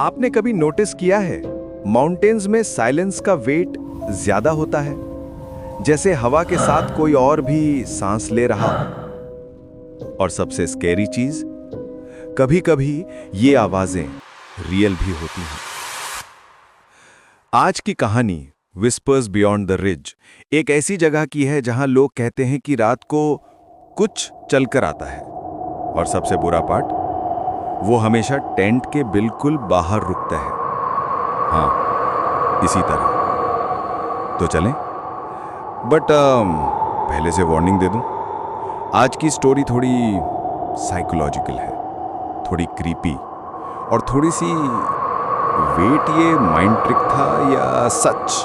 आपने कभी नोटिस किया है माउंटेन्स में साइलेंस का वेट ज्यादा होता है, जैसे हवा के साथ कोई और भी सांस ले रहा हो। और सबसे स्कैरी चीज, कभी कभी ये आवाजें रियल भी होती हैं। आज की कहानी विस्पर्स बियॉन्ड द रिज एक ऐसी जगह की है जहां लोग कहते हैं कि रात को कुछ चलकर आता है, और सबसे बुरा पार्ट, वो हमेशा टेंट के बिल्कुल बाहर रुकता है। हाँ, इसी तरह। तो चलें, बट पहले से वार्निंग दे दूं, आज की स्टोरी थोड़ी साइकोलॉजिकल है, थोड़ी क्रीपी और थोड़ी सी वेट ये माइंड ट्रिक था या सच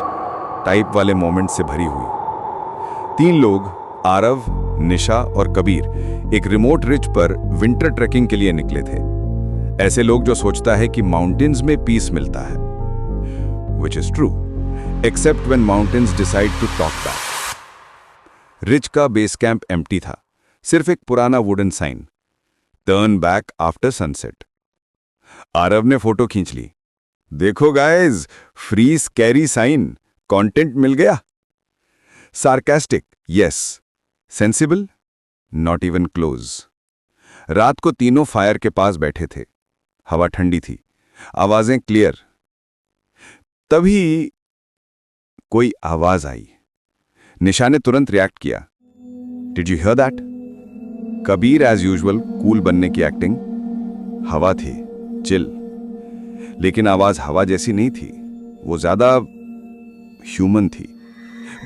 टाइप वाले मोमेंट से भरी हुई। 3 लोग, आरव, निशा और कबीर, एक रिमोट रिज पर विंटर ट्रैकिंग के लिए निकले थे। ऐसे लोग जो सोचता है कि माउंटेन्स में पीस मिलता है, which is true, except when mountains decide to talk back. Ridge का बेस कैंप एम्प्टी था, सिर्फ एक पुराना wooden sign, turn back after sunset. Aarav ने फोटो खींच ली। देखो guys, free scary sign, content मिल गया। Sarcastic, yes. Sensible, not even close. रात को तीनों फायर के पास बैठे थे। हवा ठंडी थी, आवाजें क्लियर। तभी कोई आवाज आई। निशा ने तुरंत रिएक्ट किया। Did you hear that? Kabir as usual cool बनने की एक्टिंग। हवा थी, चिल, लेकिन आवाज हवा जैसी नहीं थी, वो ज्यादा ह्यूमन थी,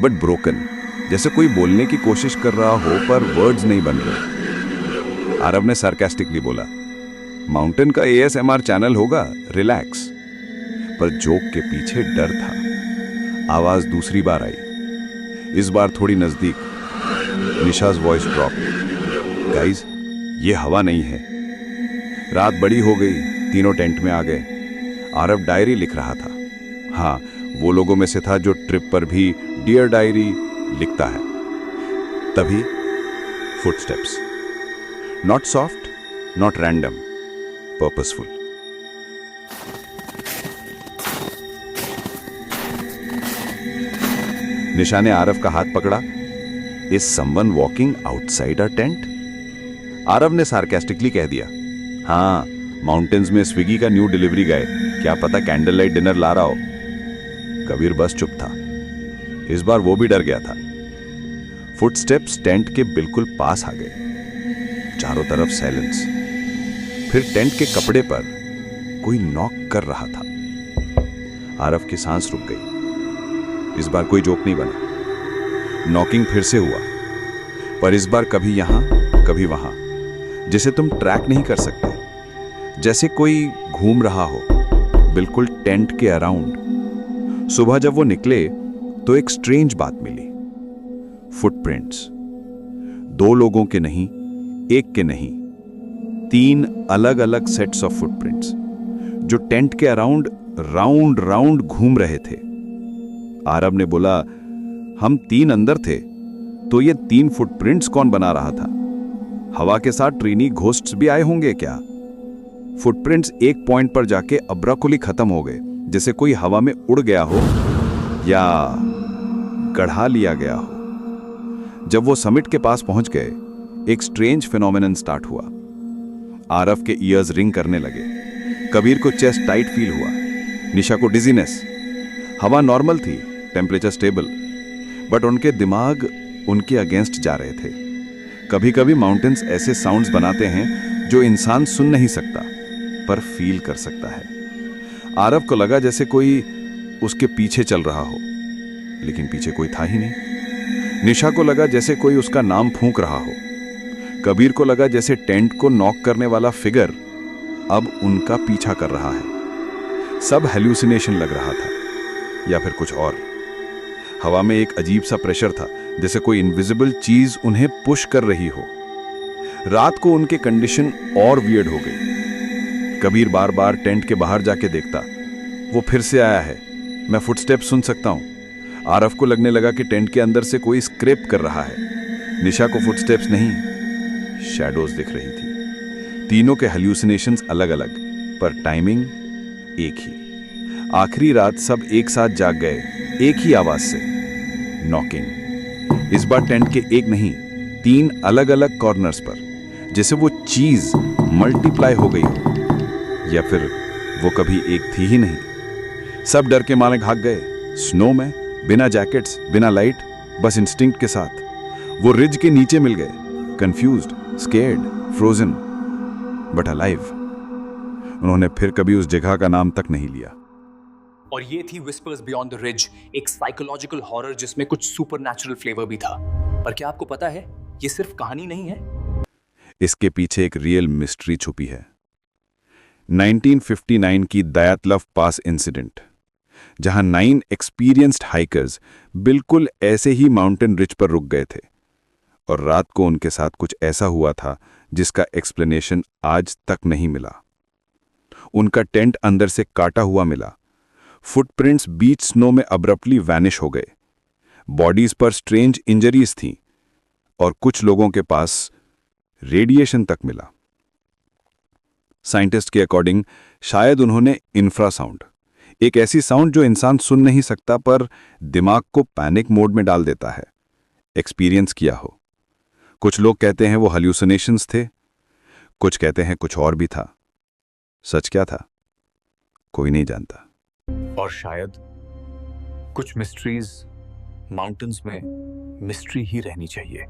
बट ब्रोकन, जैसे कोई बोलने की कोशिश कर रहा हो पर वर्ड्स नहीं बन रहे। आरव ने सार्कास्टिकली बोला, माउंटेन का ASMR चैनल होगा, रिलैक्स। पर जोक के पीछे डर था। आवाज दूसरी बार आई, इस बार थोड़ी नजदीक। निशा's वॉइस ड्रॉप। गाइस, ये हवा नहीं है। रात बड़ी हो गई, तीनों टेंट में आ गए। आरव डायरी लिख रहा था। हाँ, वो लोगों में से था जो ट्रिप पर भी डियर डायरी लिखता है। तभी footsteps, not soft, not random, purposeful. Nisha ने आरव का हाथ पकड़ा। Is someone walking outside our tent? Aarav ने सार्कास्टिकली कह दिया, हाँ, माउंटेन्स में स्विगी का न्यू डिलीवरी गाय, क्या पता कैंडल लाइट डिनर ला रहा हो। कबीर बस चुप था। इस बार वो भी डर गया था। फुटस्टेप्स टेंट के बिल्कुल पास आ गए। चारों तरफ साइलेंस। फिर टेंट के कपड़े पर कोई नॉक कर रहा था। आरव की सांस रुक गई। इस बार कोई जोक नहीं बना। नॉकिंग फिर से हुआ, पर इस बार कभी यहां, कभी वहां, जिसे तुम ट्रैक नहीं कर सकते। जैसे कोई घूम रहा हो, बिल्कुल टेंट के अराउंड। सुबह जब वो निकले तो एक स्ट्रेंज बात मिली। फुटप्रिंट्स। 2 लोगों के नहीं, एक के नहीं, 3 अलग अलग सेट्स ऑफ फुटप्रिंट्स जो टेंट के अराउंड राउंड राउंड घूम रहे थे। आरव ने बोला, हम 3 अंदर थे, तो ये 3 फुटप्रिंट्स कौन बना रहा था? हवा के साथ ट्रेनी घोस्ट्स भी आए होंगे क्या? फुटप्रिंट्स एक पॉइंट पर जाके अब्राकुली खत्म हो गए, जैसे कोई हवा में उड़ गया हो या गढ़ा लिया गया हो। जब वो समिट के पास पहुंच गए, एक स्ट्रेंज फिनोमेनन स्टार्ट हुआ। आरव के ईयर्स रिंग करने लगे। कबीर को चेस्ट टाइट फील हुआ। निशा को डिजीनेस। हवा नॉर्मल थी, टेम्परेचर स्टेबल, बट उनके दिमाग उनके अगेंस्ट जा रहे थे। कभी कभी माउंटेन्स ऐसे साउंड्स बनाते हैं जो इंसान सुन नहीं सकता, पर फील कर सकता है। आरव को लगा जैसे कोई उसके पीछे चल रहा हो, लेकिन पीछे कोई था ही नहीं। निशा को लगा जैसे कोई उसका नाम फूंक रहा हो। कबीर को लगा जैसे टेंट को नॉक करने वाला फिगर अब उनका पीछा कर रहा है। सब हेल्यूसिनेशन लग रहा था, या फिर कुछ और। हवा में एक अजीब सा प्रेशर था, जैसे कोई इनविजिबल चीज उन्हें पुश कर रही हो। रात को उनके कंडीशन और वियर्ड हो गई। कबीर बार बार टेंट के बाहर जाके देखता, वो फिर से आया है, मैं फुटस्टेप सुन सकता हूं। आरव को लगने लगा कि टेंट के अंदर से कोई स्क्रैप कर रहा है। निशा को फुटस्टेप्स नहीं, शैडोज दिख रही थी। तीनों के हेल्यूसिनेशंस अलग अलग, पर टाइमिंग एक ही। आखिरी रात सब एक साथ जाग गए, एक ही आवाज से, नॉकिंग। इस बार टेंट के एक नहीं, 3 अलग अलग कॉर्नर्स पर, जैसे वो चीज मल्टीप्लाई हो गई हो, या फिर वो कभी एक थी ही नहीं। सब डर के मारे भाग गए, स्नो में, बिना जैकेट्स, बिना लाइट, बस इंस्टिंक्ट के साथ। वो रिज के नीचे मिल गए, confused, scared, frozen, but alive. उन्होंने फिर कभी उस जगह का नाम तक नहीं लिया। और ये थी विस्पर्स बियॉन्ड द रिज, एक साइकोलॉजिकल हॉरर जिसमें कुछ सुपरनैचुरल फ्लेवर भी था। पर क्या आपको पता है, ये सिर्फ कहानी नहीं है। इसके पीछे एक रियल मिस्ट्री छुपी है। 1959 की दयातलव पास इंसिडेंट, जहां 9 एक्सपीरियंस्ड हाइकर्स बिल्कुल ऐसे ही माउंटेन रिज पर रुक गए थे, और रात को उनके साथ कुछ ऐसा हुआ था जिसका एक्सप्लेनेशन आज तक नहीं मिला। उनका टेंट अंदर से काटा हुआ मिला, फुटप्रिंट्स बीच स्नो में अब्रप्टली वैनिश हो गए, बॉडीज पर स्ट्रेंज इंजरीज थीं, और कुछ लोगों के पास रेडिएशन तक मिला। साइंटिस्ट के अकॉर्डिंग शायद उन्होंने इंफ्रासाउंड, एक ऐसी साउंड जो इंसान सुन नहीं सकता पर दिमाग को पैनिक मोड में डाल देता है, एक्सपीरियंस किया हो। कुछ लोग कहते हैं वो हल्यूसिनेशंस थे, कुछ कहते हैं कुछ और भी था। सच क्या था, कोई नहीं जानता। और शायद कुछ मिस्ट्रीज माउंटेन्स में मिस्ट्री ही रहनी चाहिए।